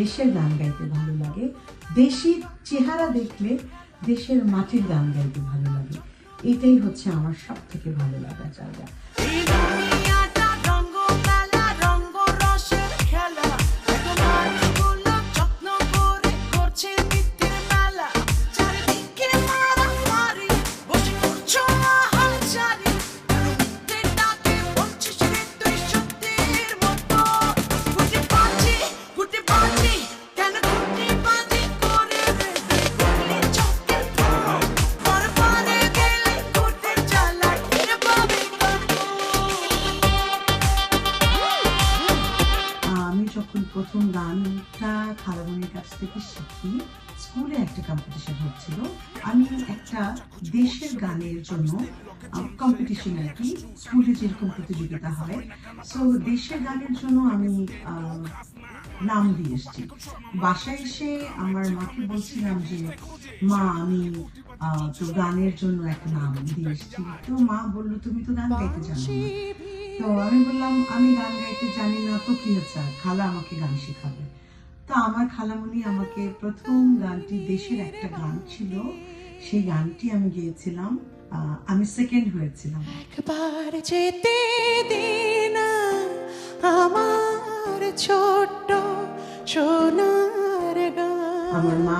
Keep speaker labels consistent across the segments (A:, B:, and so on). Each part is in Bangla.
A: দেশের গান গাইতে ভালো লাগে, দেশি চেহারা দেখলে দেশের মাটির গান গাইতে ভালো লাগে। এটাই হচ্ছে আমার সব থেকে ভালো লাগার জায়গা। প্রথম গানটা খালামণির কাছ থেকে শিখি, স্কুলে একটা কম্পিটিশন হচ্ছিল। আমি একটা দেশের গানের জন্য কম্পিটিশন আর কি, স্কুলে যেরকম প্রতিযোগিতা হয়, সো দেশের গানের জন্য আমি নাম দিয়ে এসেছি। বাসায় এসে আমার মাকে বলছিলাম যে মা আমি তো গানের জন্য একটা নাম দিয়ে এসেছি। তো মা বললো তুমি তো গান গাইতে জানো না। তো আমি বললাম আমি গান গাইতে জানি না, তো কি হচ্ছে, খালা আমাকে গান শেখাবে। তো আমার খালামণি আমাকে প্রথম গানটি, দেশের একটা গান ছিল, সেই গানটি আমি গেয়েছিলাম। আমি সেকেন্ড হয়েছিলাম।
B: একবার যেতে দিন আমার ছোট্ট সোনার গান।
A: আমার মা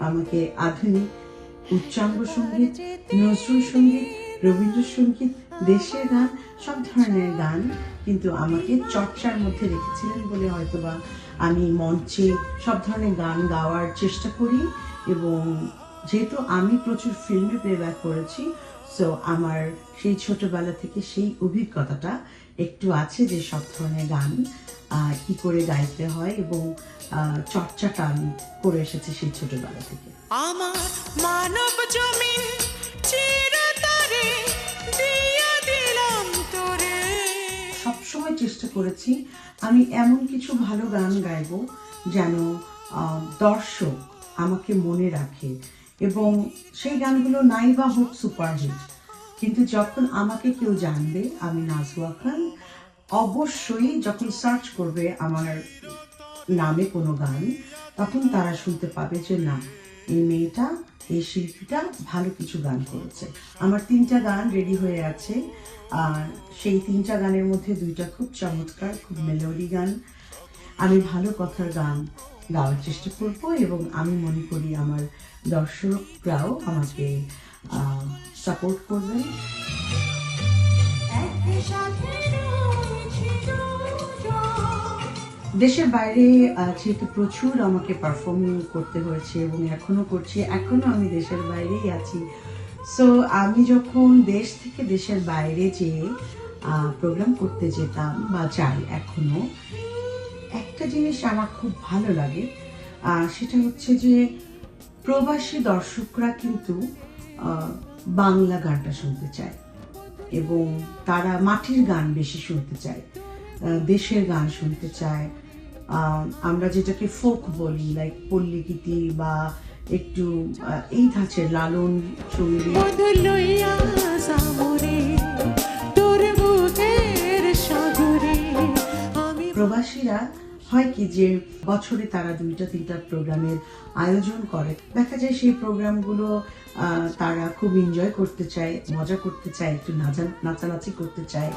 A: আমাকে আধুনিক উচ্চাঙ্গ সঙ্গীত, নজরুল সঙ্গীত, রবীন্দ্রসঙ্গীত, দেশের গান, সব ধরনের গান কিন্তু আমাকে চর্চার মধ্যে রেখেছিলেন বলে হয়তোবা আমি মঞ্চে সব ধরনের গান গাওয়ার চেষ্টা করি। এবং যেহেতু আমি প্রচুর ফিল্মে প্লেব্যাক করেছি, সো আমার সেই ছোটবেলা থেকে সেই অভিজ্ঞতাটা একটু আছে যে সব ধরনের গান কি করে গাইতে হয়, এবং চর্চাটা আমি করে এসেছি সেই ছোটবেলা থেকে।
B: আমার মানব জমিন চিরতরে দিয়া দিলাম তোরে।
A: সবসময় চেষ্টা করেছি আমি এমন কিছু ভালো গান গাইবো যেন দর্শক আমাকে মনে রাখে, এবং সেই গানগুলো নাই বা হোক সুপারহিট, কিন্তু যখন আমাকে কেউ জানবে আমি নাজওয়া খান, অবশ্যই যখন সার্চ করবে আমার নামে কোনো গান, তখন তারা শুনতে পাবে যে না, এই মেয়েটা, এই শিল্পীটা ভালো কিছু গান করেছে। আমার 3টা গান রেডি হয়ে আছে, আর সেই 3টা গানের মধ্যে 2টা খুব চমৎকার, খুব মেলোডি গান। আমি ভালো কথার গান গাওয়ার চেষ্টা করব, এবং আমি মনে করি আমার দর্শকরাও আমাকে সাপোর্ট করবেন। দেশের বাইরে যেহেতু প্রচুর আমাকে পারফর্ম করতে হয়েছে এবং এখনো করছি, এখনো আমি দেশের বাইরেই আছি। সো আমি যখন দেশ থেকে দেশের বাইরে যেয়ে প্রোগ্রাম করতে যেতাম বা যাই এখনো, একটা জিনিস আমার খুব ভালো লাগে, সেটা হচ্ছে যে প্রবাসী দর্শকরা কিন্তু বাংলা গানটা শুনতে চায়, এবং তারা মাটির গান বেশি শুনতে চায়, দেশের গান শুনতে চায়। আমরা যেটাকে ফোক বলি, লাইক পল্লীগীতি বা একটু এই ধাঁচের লালন সঙ্গীত। প্রবাসীরা হয় কি যে বছরে তারা 2টা-3টা প্রোগ্রামের আয়োজন করে, দেখা যায় সেই প্রোগ্রামগুলো তারা খুব এনজয় করতে চায়, মজা করতে চায়, একটু নাচানাচি করতে চায়।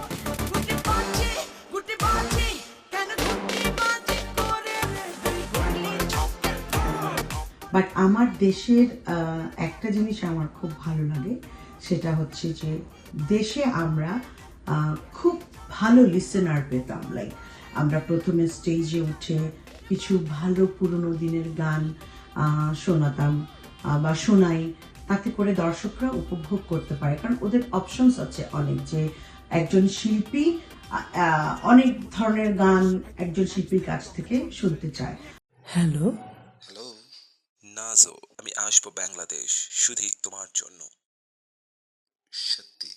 A: বাট আমার দেশের একটা জিনিস আমার খুব ভালো লাগে, সেটা হচ্ছে যে দেশে আমরা খুব ভালো লিসেনার পেতাম। লাইক আমরা প্রথমে স্টেজে উঠে কিছু ভালো পুরনো দিনের গান শোনাতাম বা শোনাই, তাতে করে দর্শকরা উপভোগ করতে পারে, কারণ ওদের অপশনস আছে অনেক, যে একজন শিল্পী অনেক ধরনের গান একজন শিল্পীর কাছ থেকে শুনতে চায়।
B: হ্যালো
C: হ্যালো নাজো, আমি আসবো বাংলাদেশ শুধুই তোমার জন্য। সত্যি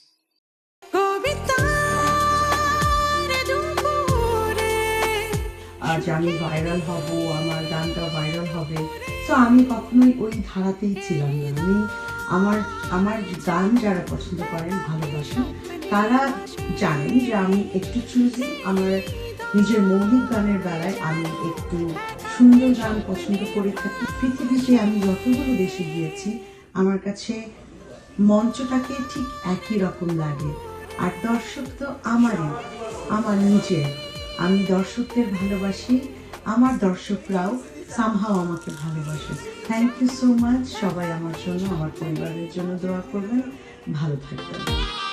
A: আজ আমি ভাইরাল হব, আমার গানটা ভাইরাল হবে, তো আমি কখনোই ওই ধারাতেই ছিলাম না। আমি আমার গান যারা পছন্দ করেন, ভালোবাসেন, তারা জানেন যে আমি একটু চুজি। আমার নিজের মৌলিক গানের বেলায় আমি একটু সুন্দর গান পছন্দ করে থাকি। পৃথিবীতে আমি যতগুলো দেশে গিয়েছি আমার কাছে মঞ্চটাকে ঠিক একই রকম লাগে। আর দর্শক তো আমার নিজের। আমি দর্শকদের ভালোবাসি, আমার দর্শকরাও সামহাও আমাকে ভালোবাসে। Thank you so much. সবাই আমার জন্য, আমার পরিবারের জন্য দোয়া করবেন, ভালো থাকবেন।